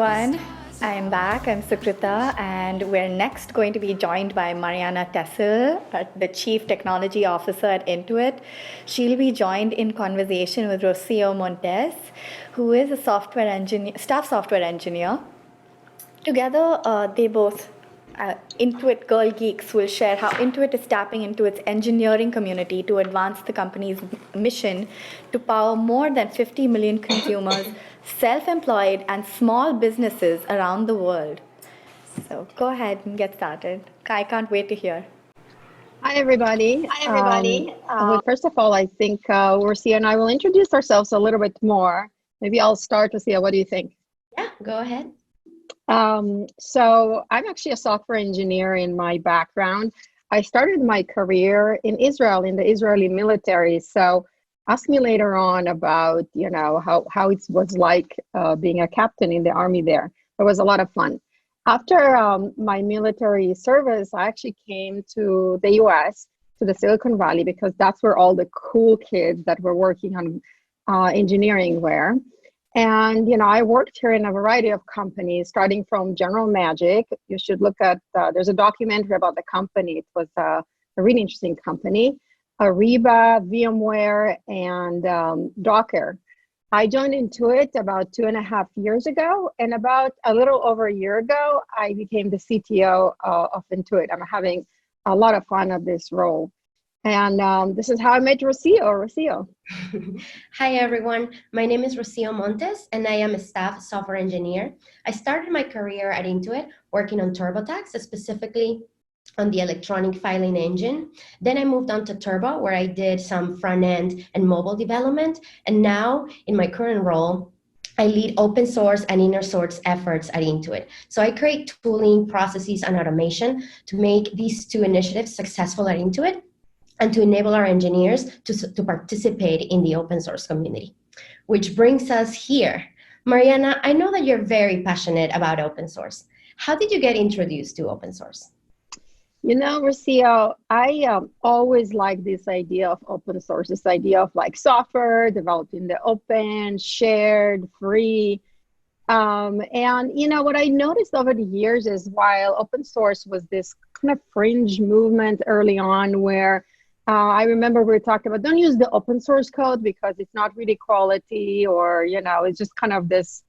everyone. I'm back. I'm Sukrita, and we're next going to be joined by Marianna Tessel, the Chief Technology Officer at Intuit. She'll be joined in conversation with Rocio Montes, who is a software engineer, staff software engineer. Together, they both Intuit Girl Geeks will share how Intuit is tapping into its engineering community to advance the company's mission to power more than 50 million consumers, self-employed, and small businesses around the world. So go ahead and get started. I can't wait to hear. Hi, everybody. Hi, everybody. First of all, I think Rocio and I will introduce ourselves a little bit more. Maybe I'll start, Rocio. What do you think? Yeah, go ahead. So I'm actually a software engineer in my background. I started my career in Israel, in the Israeli military. So ask me later on about, how it was like being a captain in the army there. It was a lot of fun. After my military service, I actually came to the US, to the Silicon Valley, because that's where all the cool kids that were working on engineering were. And, I worked here in a variety of companies, starting from General Magic. You should look at, there's a documentary about the company. It was a really interesting company. Ariba, VMware, and Docker. I joined Intuit about 2.5 years ago, and about a little over a year ago, I became the CTO of Intuit. I'm having a lot of fun at this role. And this is how I met Rocio. Rocio. Hi, everyone. My name is Rocio Montes, and I am a staff software engineer. I started my career at Intuit working on TurboTax, specifically on the electronic filing engine. Then I moved on to Turbo, where I did some front-end and mobile development. And now, in my current role, I lead open source and inner source efforts at Intuit. So I create tooling, processes, and automation to make these two initiatives successful at Intuit, and to enable our engineers to participate in the open source community. Which brings us here. Marianna, I know that you're very passionate about open source. How did you get introduced to open source? Rocio, I always like this idea of open source, this idea of like software developed in the open, shared, free. And what I noticed over the years is while open source was this kind of fringe movement early on where I remember we were talking about don't use the open source code because it's not really quality, or it's just kind of this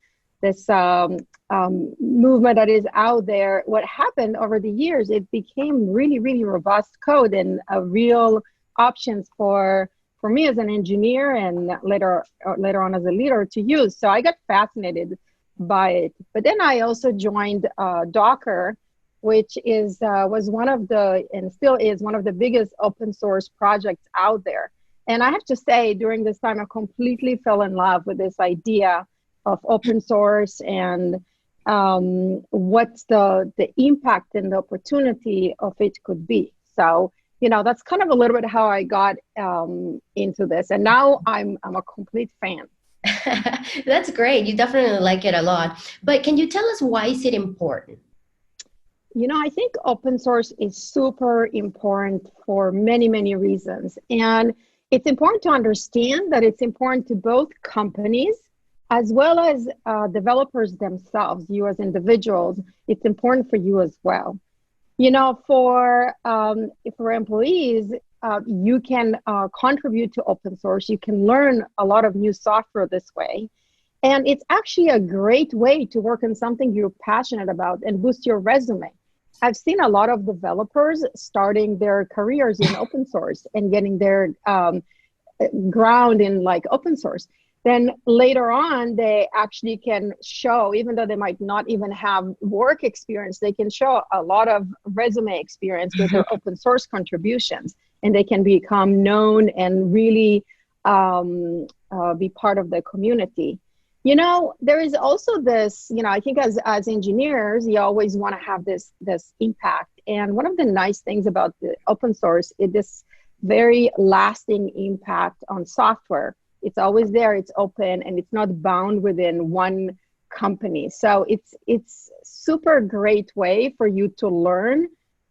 movement that is out there. What happened over the years, it became really, really robust code and real options for me as an engineer and later on as a leader to use. So I got fascinated by it. But then I also joined Docker, which was one of the, and still is one of the biggest open source projects out there. And I have to say, during this time, I completely fell in love with this idea of open source and what's the impact and the opportunity of it could be. So, that's kind of a little bit how I got into this. And now I'm a complete fan. That's great. You definitely like it a lot. But can you tell us why is it important? I think open source is super important for many, many reasons. And it's important to understand that it's important to both companies as well as developers themselves, you as individuals. It's important for you as well. For employees, you can contribute to open source. You can learn a lot of new software this way. And it's actually a great way to work on something you're passionate about and boost your resume. I've seen a lot of developers starting their careers in open source and getting their ground in like open source. Then later on, they actually can show, even though they might not even have work experience, they can show a lot of resume experience with their open source contributions, and they can become known and really be part of the community. There is also this, I think as engineers, you always want to have this impact. And one of the nice things about the open source is this very lasting impact on software. It's always there, it's open, and it's not bound within one company. So it's super great way for you to learn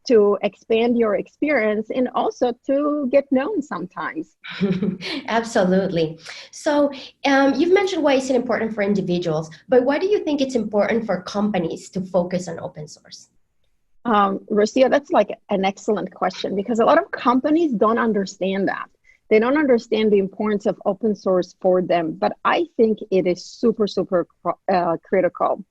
to expand your experience and also to get known sometimes. Absolutely. So you've mentioned why it's important for individuals, but why do you think it's important for companies to focus on open source? Rocio, that's like an excellent question because a lot of companies don't understand that. They don't understand the importance of open source for them, but I think it is super, super critical.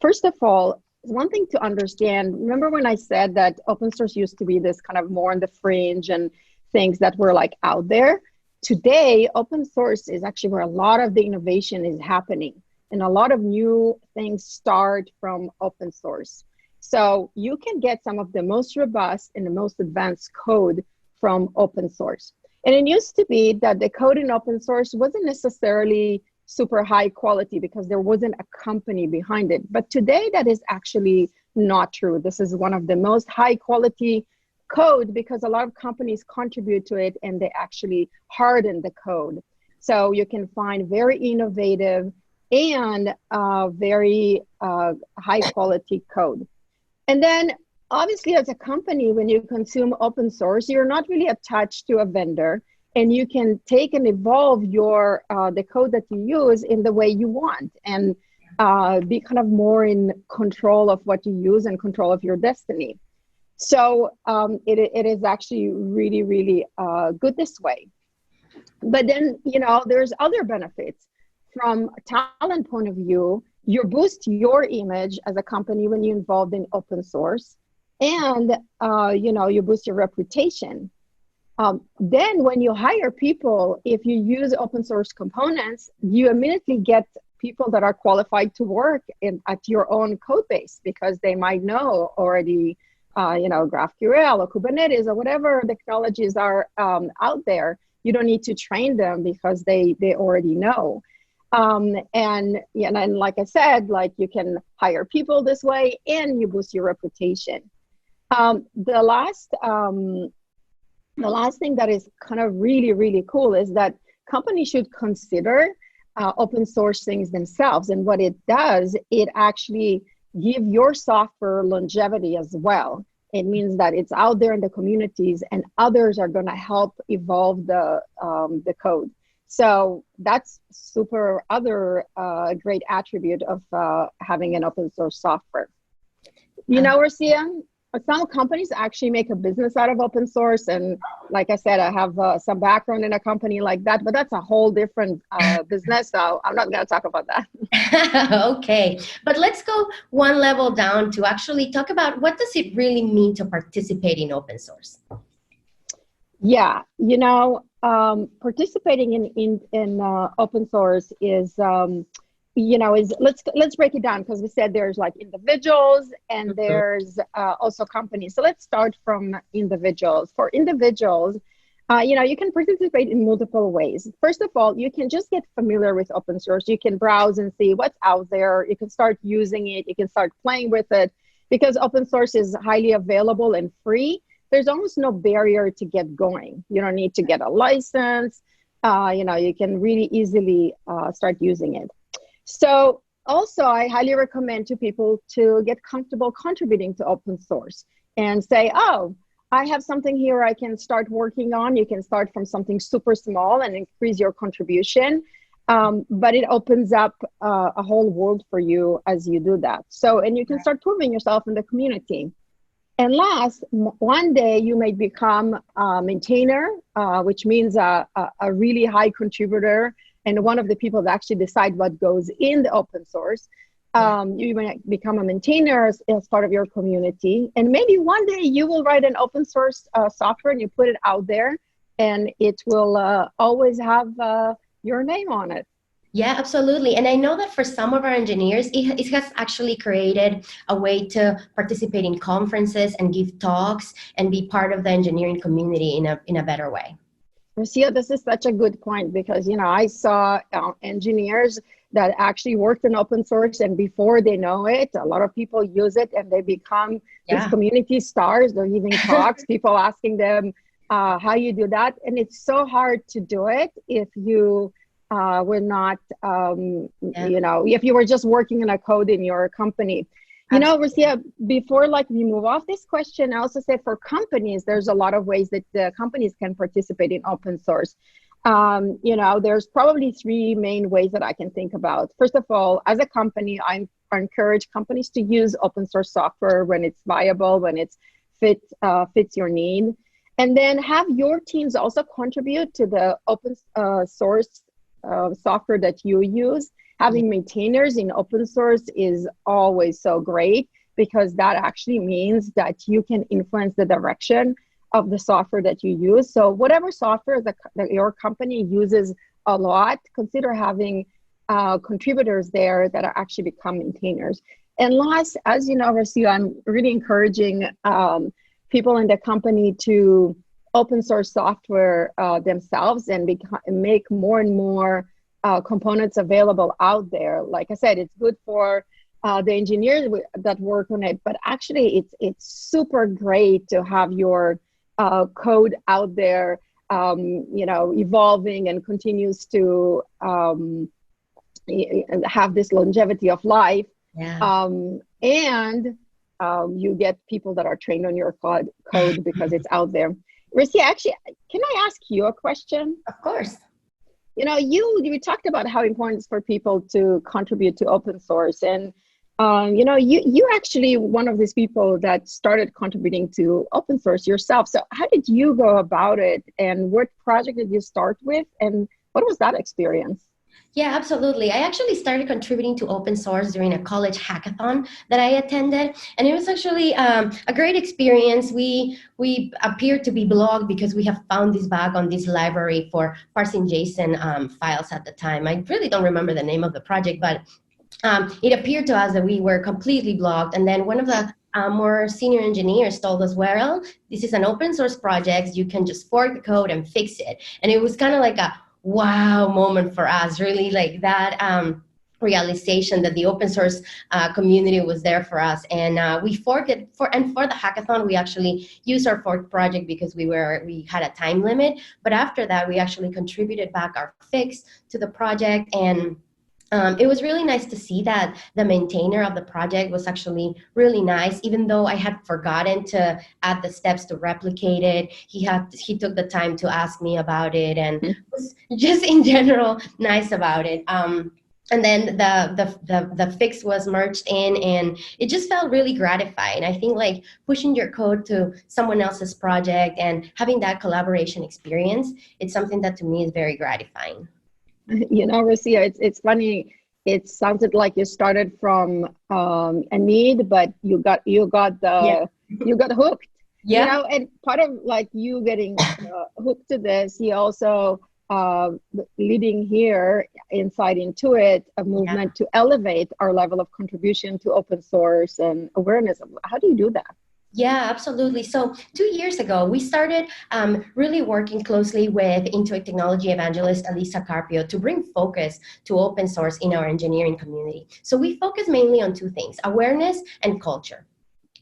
First of all, one thing to understand, remember when I said that open source used to be this kind of more on the fringe and things that were like out there? Today, open source is actually where a lot of the innovation is happening and a lot of new things start from open source. So you can get some of the most robust and the most advanced code from open source. And it used to be that the code in open source wasn't necessarily super high quality because there wasn't a company behind it. But today that is actually not true. This is one of the most high quality code because a lot of companies contribute to it and they actually harden the code. So you can find very innovative and very high quality code. And then obviously as a company, when you consume open source, you're not really attached to a vendor and you can take and evolve your the code that you use in the way you want and be kind of more in control of what you use and control of your destiny. So it is actually really, really good this way. But then, you know, there's other benefits. From a talent point of view, you boost your image as a company when you're involved in open source. And, you know, you boost your reputation. Then when you hire people, if you use open source components, you immediately get people that are qualified to work at your own code base because they might know already, you know, GraphQL or Kubernetes or whatever technologies are out there. You don't need to train them because they already know. And like I said, like you can hire people this way and you boost your reputation. The last thing that is kind of really, really cool is that companies should consider open source things themselves. And what it does, it actually give your software longevity as well. It means that it's out there in the communities and others are going to help evolve the code. So that's super other great attribute of having an open source software. You know, Rocio, some companies actually make a business out of open source. And like I said, I have some background in a company like that, but that's a whole different business. So I'm not going to talk about that. Okay, but let's go one level down to actually talk about what does it really mean to participate in open source? Yeah, you know, participating in open source is, you know, let's break it down because we said there's like individuals and there's also companies. So let's start from individuals. For individuals, you know, you can participate in multiple ways. First of all, you can just get familiar with open source. You can browse and see what's out there. You can start using it. You can start playing with it because open source is highly available and free. There's almost no barrier to get going. You don't need to get a license. You know, you can really easily start using it. So also, I highly recommend to people to get comfortable contributing to open source and say, oh, I have something here I can start working on. You can start from something super small and increase your contribution. But it opens up a whole world for you as you do that. So, and you can start proving yourself in the community. And last, one day you may become a maintainer, which means a really high contributor and one of the people that actually decide what goes in the open source. You might become a maintainer as part of your community. And maybe one day you will write an open source software and you put it out there and it will always have your name on it. Yeah, absolutely. And I know that for some of our engineers, it has actually created a way to participate in conferences and give talks and be part of the engineering community in a better way. Rocio, this is such a good point because, you know, I saw engineers that actually worked in open source and before they know it, a lot of people use it and they become these community stars. They're giving talks, people asking them how you do that. And it's so hard to do it if you were not, you know, if you were just working in a code in your company. Rocia, before we move off this question, I also said for companies, there's a lot of ways that the companies can participate in open source. There's probably three main ways that I can think about. First of all, as a company, I encourage companies to use open source software when it's viable, when it fits your need. And then have your teams also contribute to the open source software that you use. Having maintainers in open source is always so great, because that actually means that you can influence the direction of the software that you use. So whatever software that your company uses a lot, consider having contributors there that are actually become maintainers. And last, as you know, Rocio, I'm really encouraging people in the company to open source software themselves and make more and more components available out there. Like I said, it's good for the engineers that work on it, but actually it's super great to have your code out there, evolving and continues to have this longevity of life. Yeah. And you get people that are trained on your code because it's out there. Rocia, actually, can I ask you a question? Of course. You talked about how important it is for people to contribute to open source, and you actually one of these people that started contributing to open source yourself. So how did you go about it, and what project did you start with, and what was that experience? Yeah, absolutely. I actually started contributing to open source during a college hackathon that I attended, and it was actually a great experience. We appeared to be blocked because we have found this bug on this library for parsing JSON files at the time. I really don't remember the name of the project, but it appeared to us that we were completely blocked. And then one of the more senior engineers told us, well, this is an open source project. You can just fork the code and fix it. And it was kind of like a wow moment for us, really, like that realization that the open source community was there for us. And we forked it for the hackathon. We actually used our fork project because we had a time limit. But after that, we actually contributed back our fix to the project. And it was really nice to see that the maintainer of the project was actually really nice. Even though I had forgotten to add the steps to replicate it, he took the time to ask me about it, and was just in general nice about it. And then the fix was merged in, and it just felt really gratifying. I think like pushing your code to someone else's project and having that collaboration experience, it's something that to me is very gratifying. Rocio, it's funny. It sounded like you started from a need, but you got hooked. Yeah. And part of like you getting hooked to this, you also leading here inside Intuit a movement to elevate our level of contribution to open source and awareness. How do you do that? Yeah, absolutely. So 2 years ago, we started really working closely with Intuit technology evangelist Elisa Carpio to bring focus to open source in our engineering community. So we focus mainly on two things: awareness and culture.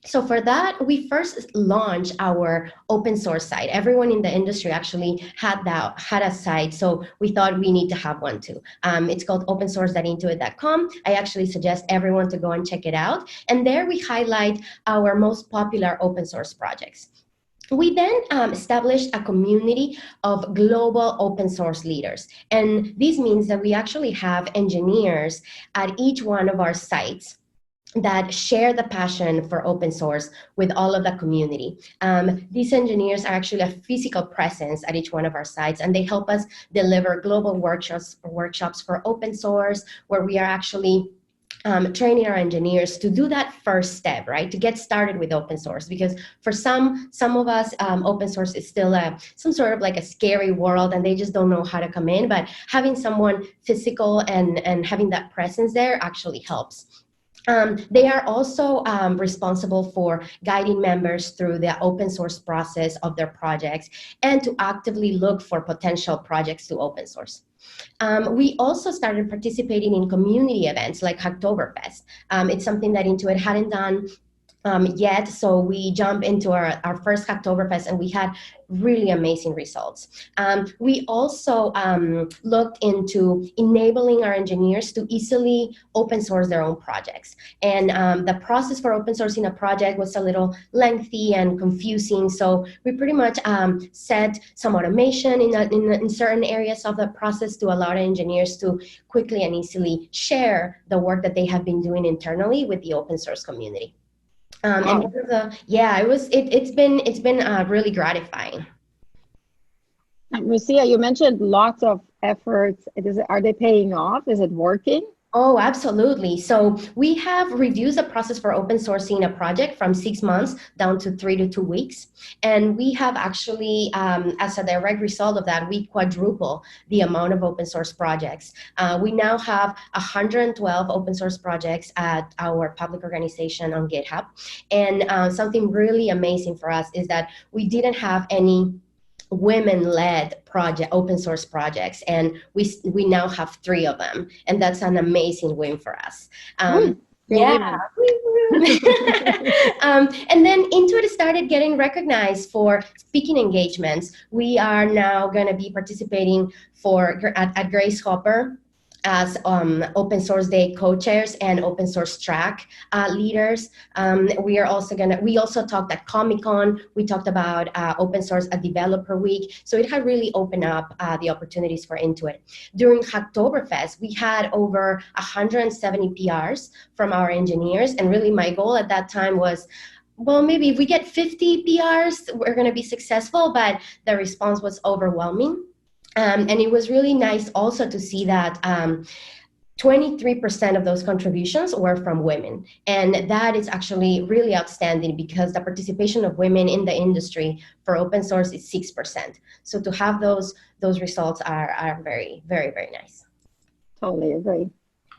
So for that, we first launched our open source site. Everyone in the industry actually had a site, so we thought we need to have one too. It's called opensource.intuit.com. I actually suggest everyone to go and check it out. And there we highlight our most popular open source projects. We then established a community of global open source leaders. And this means that we actually have engineers at each one of our sites that share the passion for open source with all of the community. These engineers are actually a physical presence at each one of our sites, and they help us deliver global workshops for open source, where we are actually training our engineers to do that first step, right? To get started with open source, because for some of us, open source is still some sort of like a scary world, and they just don't know how to come in. But having someone physical and having that presence there actually helps. They are also responsible for guiding members through the open source process of their projects and to actively look for potential projects to open source. We also started participating in community events like Hacktoberfest. It's something that Intuit hadn't done yet. So we jumped into our first Hacktoberfest and we had really amazing results. We also looked into enabling our engineers to easily open source their own projects. And the process for open sourcing a project was a little lengthy and confusing. So we pretty much set some automation in certain areas of the process to allow the engineers to quickly and easily share the work that they have been doing internally with the open source community. And Wow. one of the, yeah, it's been really gratifying. Lucia, you mentioned lots of efforts. Are they paying off? Is it working? Oh, absolutely. So we have reduced the process for open sourcing a project from 6 months down to 3 to 2 weeks. And we have actually, as a direct result of that, we quadruple the amount of open source projects. We now have 112 open source projects at our public organization on GitHub. And something really amazing for us is that we didn't have any women-led open source projects, and we now have 3 of them, and that's an amazing win for us. Yeah. And then Intuit started getting recognized for speaking engagements. We are now going to be participating at Grace Hopper as Open Source Day co-chairs and Open Source Track leaders. We also talked at Comic-Con. We talked about Open Source at Developer Week. So it had really opened up the opportunities for Intuit. During Hacktoberfest, we had over 170 PRs from our engineers. And really my goal at that time was, well, maybe if we get 50 PRs, we're going to be successful, but the response was overwhelming. And it was really nice also to see that 23% of those contributions were from women. And that is actually really outstanding because the participation of women in the industry for open source is 6%. So to have those results are very, very, very nice. Totally agree.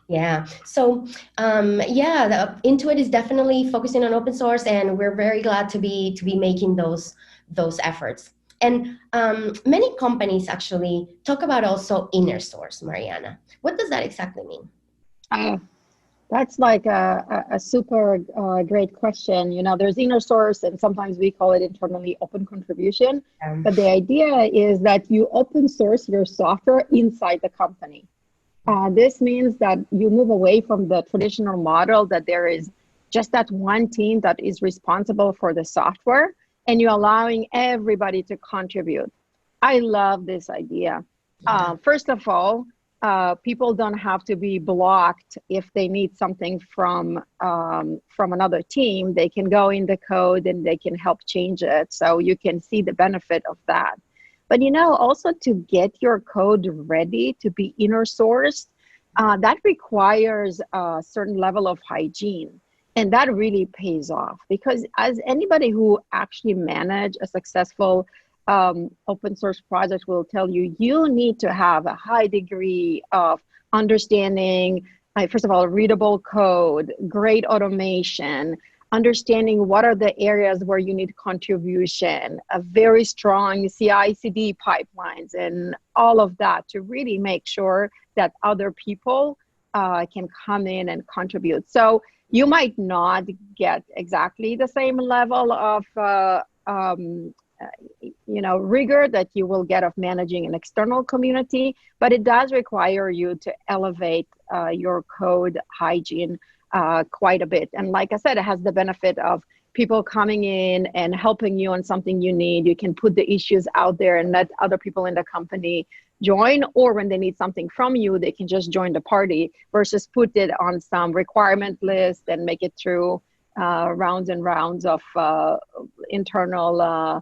Yeah. So, Intuit is definitely focusing on open source, and we're very glad to be making those efforts. And many companies actually talk about also inner source, Marianna. What does that exactly mean? That's like a super great question. You know, there's inner source, and sometimes we call it internally open contribution. But the idea is that you open source your software inside the company. This means that you move away from the traditional model that there is just that one team that is responsible for the software, and you're allowing everybody to contribute. I love this idea. Yeah. First of all, people don't have to be blocked if they need something from another team. They can go in the code and they can help change it. So you can see the benefit of that. But you know, also to get your code ready to be inner sourced, that requires a certain level of hygiene. And that really pays off, because as anybody who actually manage a successful open source project will tell you, you need to have a high degree of understanding, first of all, readable code, great automation, understanding what are the areas where you need contribution, a very strong CI/CD pipelines, and all of that to really make sure that other people can come in and contribute. So you might not get exactly the same level of rigor that you will get of managing an external community, but it does require you to elevate your code hygiene quite a bit. And like I said, it has the benefit of people coming in and helping you on something you need. You can put the issues out there and let other people in the company join, or when they need something from you, they can just join the party versus put it on some requirement list and make it through rounds and rounds of internal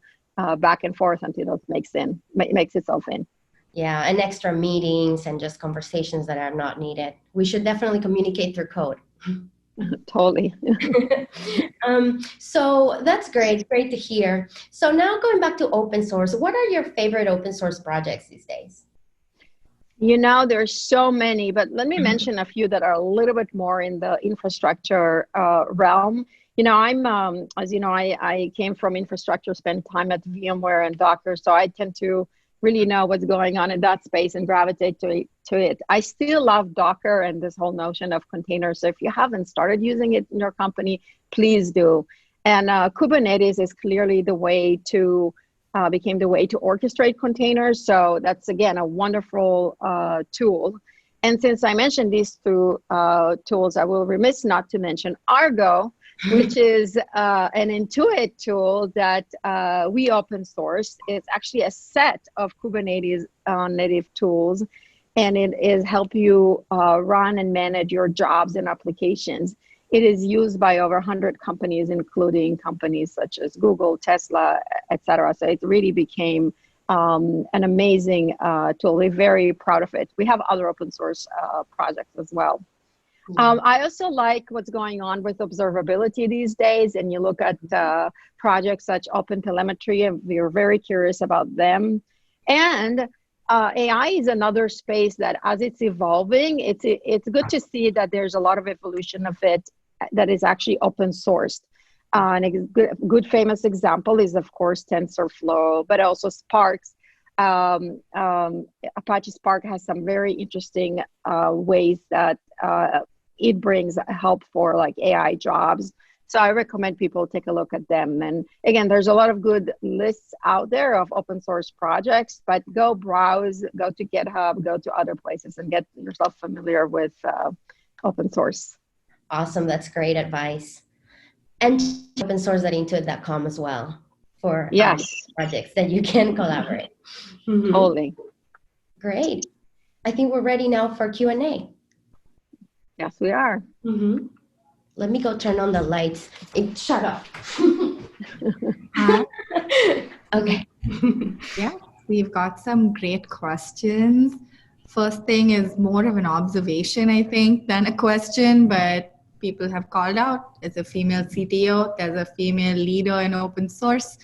back and forth until it makes itself in. Yeah, and extra meetings and just conversations that are not needed. We should definitely communicate through code. Totally. So that's great to hear. So now going back to open source, what are your favorite open source projects these days? You know, there's so many, but let me mention a few that are a little bit more in the infrastructure realm. You know, as you know, I came from infrastructure, spent time at VMware and Docker, so I tend to really know what's going on in that space and gravitate to it. I still love Docker and this whole notion of containers. So if you haven't started using it in your company, please do. And Kubernetes is clearly the way to became the way to orchestrate containers. So that's, again, a wonderful tool. And since I mentioned these two tools, I will remiss not to mention Argo, which is an Intuit tool that we open sourced. It's actually a set of Kubernetes native tools, and it is help you run and manage your jobs and applications. It is used by over 100 companies, including companies such as Google, Tesla, et cetera. So it really became an amazing tool. We're very proud of it. We have other open source projects as well. I also like what's going on with observability these days, and you look at projects such Open Telemetry, and we're very curious about them. And AI is another space that, as it's evolving, it's good to see that there's a lot of evolution of it that is actually open sourced. And a good famous example is, of course, TensorFlow, but also Sparks. Apache Spark has some very interesting ways that it brings help for like AI jobs. So I recommend people take a look at them. And again, there's a lot of good lists out there of open source projects, but go browse, go to GitHub, go to other places and get yourself familiar with open source. Awesome. That's great advice. And open source at intuit.com as well for projects that you can collaborate. Mm-hmm. Totally. Great. I think we're ready now for Q&A. Yes, we are. Mm-hmm. Let me go turn on the lights. Shut up. Okay. Yeah, we've got some great questions. First thing is more of an observation, I think, than a question, but people have called out as a female CTO, there's a female leader in open source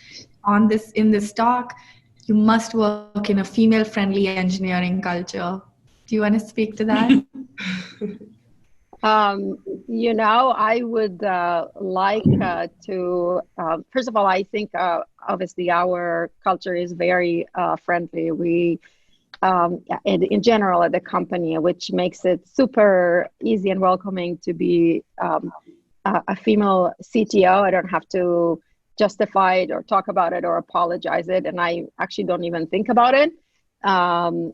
in this talk. You must work in a female-friendly engineering culture. Do you want to speak to that? I would like to, first of all, I think obviously our culture is very friendly. We, in general at the company, which makes it super easy and welcoming to be a female CTO. I don't have to justify it or talk about it or apologize it. And I actually don't even think about it.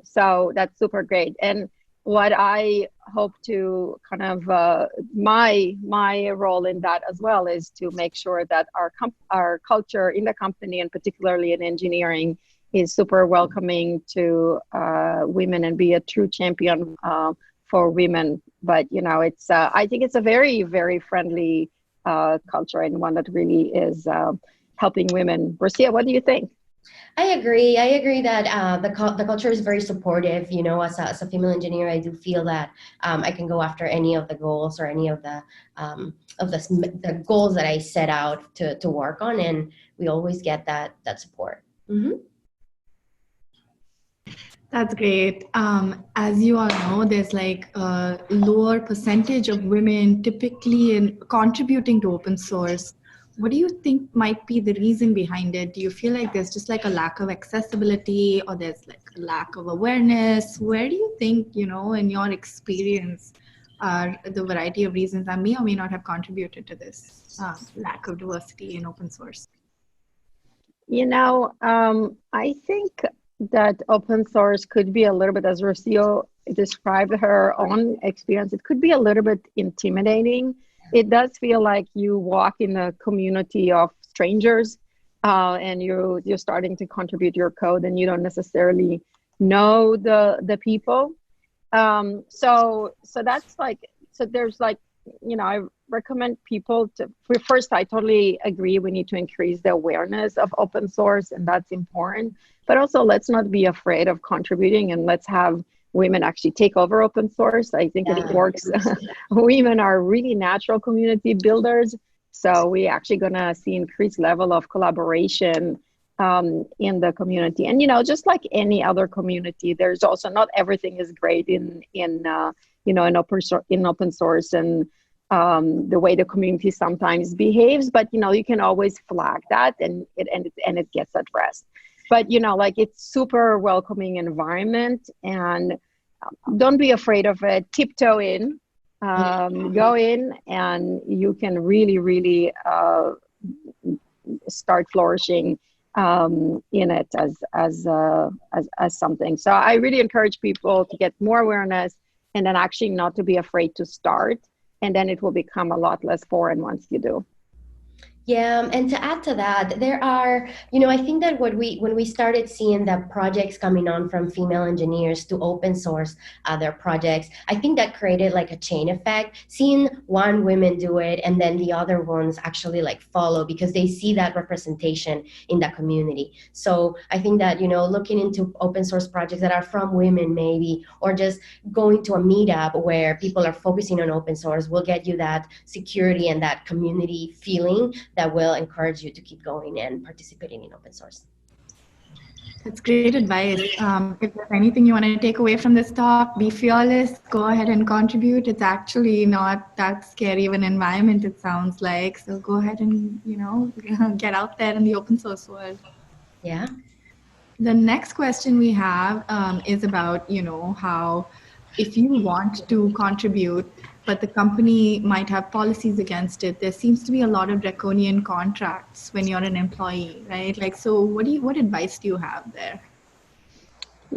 So that's super great. And what I hope to kind of my role in that as well is to make sure that our culture in the company, and particularly in engineering, is super welcoming to women and be a true champion for women. But it's I think it's a very, very friendly culture, and one that really is helping women. Rocio, what do you think? I agree that the culture is very supportive. As a female engineer, I do feel that I can go after any of the goals or any of the goals that I set out to work on, and we always get that support. Mm-hmm. That's great. As you all know, there's like a lower percentage of women typically in contributing to open source. What do you think might be the reason behind it? Do you feel like there's just like a lack of accessibility, or there's like a lack of awareness? Where do you think, in your experience, are the variety of reasons that may or may not have contributed to this lack of diversity in open source? I think that open source could be a little bit, as Rocio described her own experience, it could be a little bit intimidating. It does feel like you walk in a community of strangers and you're starting to contribute your code and you don't necessarily know the people. So that's there's I recommend people first, I totally agree. We need to increase the awareness of open source, and that's important. But also, let's not be afraid of contributing, and let's have women actually take over open source. I think it works. Women are really natural community builders. So we're actually going to see increased level of collaboration in the community. And, just like any other community, there's also not everything is great in open source and the way the community sometimes behaves. But, you can always flag that and it gets addressed. but like it's super welcoming environment, and don't be afraid of it. Tiptoe in, go in, and you can really start flourishing in it as something. So I really encourage people to get more awareness, and then actually not to be afraid to start, and then it will become a lot less foreign once you do. Yeah, and to add to that, there are, I think that when we started seeing the projects coming on from female engineers to open source their projects, I think that created like a chain effect, seeing one woman do it and then the other ones actually like follow because they see that representation in the community. So I think that, looking into open source projects that are from women maybe, or just going to a meetup where people are focusing on open source will get you that security and that community feeling that will encourage you to keep going and participating in open source. That's great advice. If there's anything you want to take away from this talk, be fearless, go ahead and contribute. It's actually not that scary of an environment, it sounds like. So go ahead and, get out there in the open source world. Yeah. The next question we have is about, how if you want to contribute, but the company might have policies against it, there seems to be a lot of draconian contracts when you're an employee, right? Like, so what advice do you have there?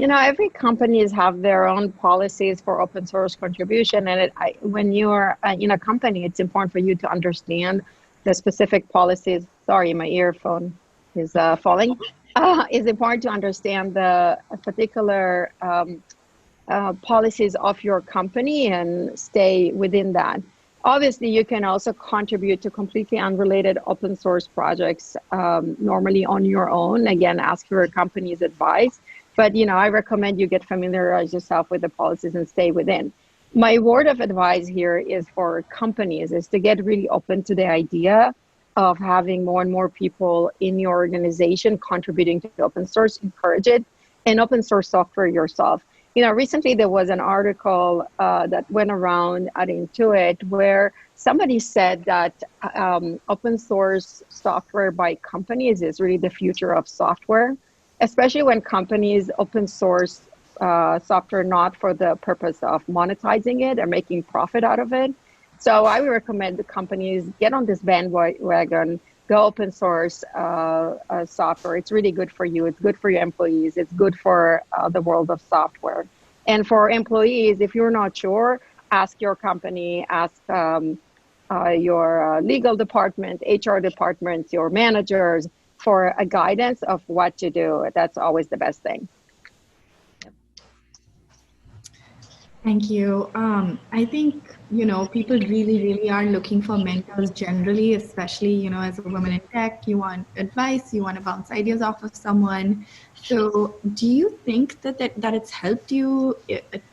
Every companies have their own policies for open source contribution, and when you're in a company, it's important for you to understand the specific policies. Sorry, my earphone is falling. It's important to understand the particular policies of your company and stay within that. Obviously, you can also contribute to completely unrelated open source projects normally on your own. Again, ask your company's advice. But, I recommend you get familiarize yourself with the policies and stay within. My word of advice here is for companies is to get really open to the idea of having more and more people in your organization contributing to open source, encourage it, and open source software yourself. Recently there was an article that went around at Intuit where somebody said that open source software by companies is really the future of software, especially when companies open source software not for the purpose of monetizing it or making profit out of it. So I would recommend the companies get on this bandwagon, go open source software. It's really good for you. It's good for your employees. It's good for the world of software. And for employees, if you're not sure, ask your company, ask your legal department, HR departments, your managers for a guidance of what to do. That's always the best thing. Thank you. I think, people really are looking for mentors generally, especially, as a woman in tech, you want advice, you want to bounce ideas off of someone. So do you think that it's helped you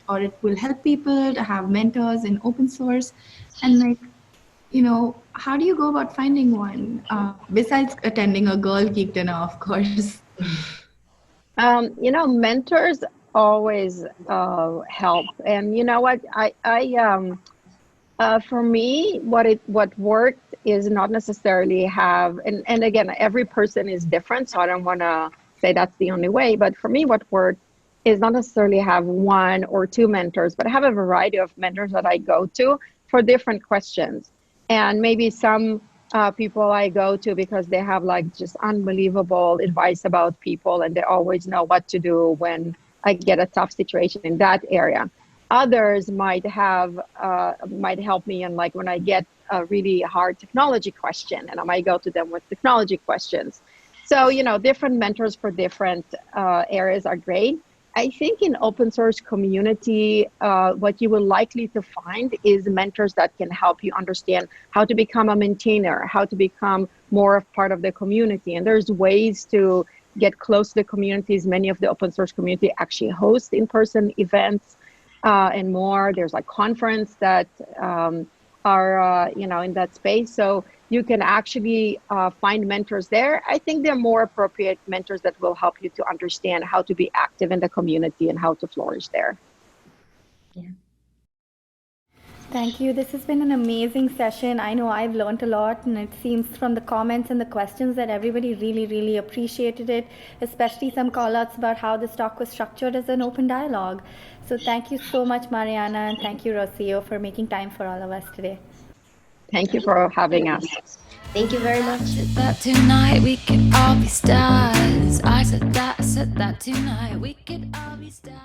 or it will help people to have mentors in open source? And how do you go about finding one besides attending a Girl Geek dinner, of course? Mentors always help, and you know what? For me, what worked is not necessarily have, and again, every person is different, so I don't want to say that's the only way. But for me, what worked is not necessarily have one or two mentors, but have a variety of mentors that I go to for different questions, and maybe some people I go to because they have like just unbelievable advice about people and they always know what to do when I get a tough situation in that area. Others might help me in like when I get a really hard technology question, and I might go to them with technology questions. So, different mentors for different areas are great. I think in open source community, what you will likely to find is mentors that can help you understand how to become a maintainer, how to become more of part of the community. And there's ways to get close to the communities. Many of the open source community actually host in-person events and more. There's a conference that are in that space. So you can actually find mentors there. I think they're more appropriate mentors that will help you to understand how to be active in the community and how to flourish there. Yeah. Thank you. This has been an amazing session. I know I've learned a lot, and it seems from the comments and the questions that everybody really, really appreciated it, especially some call outs about how this talk was structured as an open dialogue. So thank you so much, Mariana, and thank you, Rocio, for making time for all of us today. Thank you for having us. Thank you very much. That tonight we could all be stars. I said that tonight we could all be stars.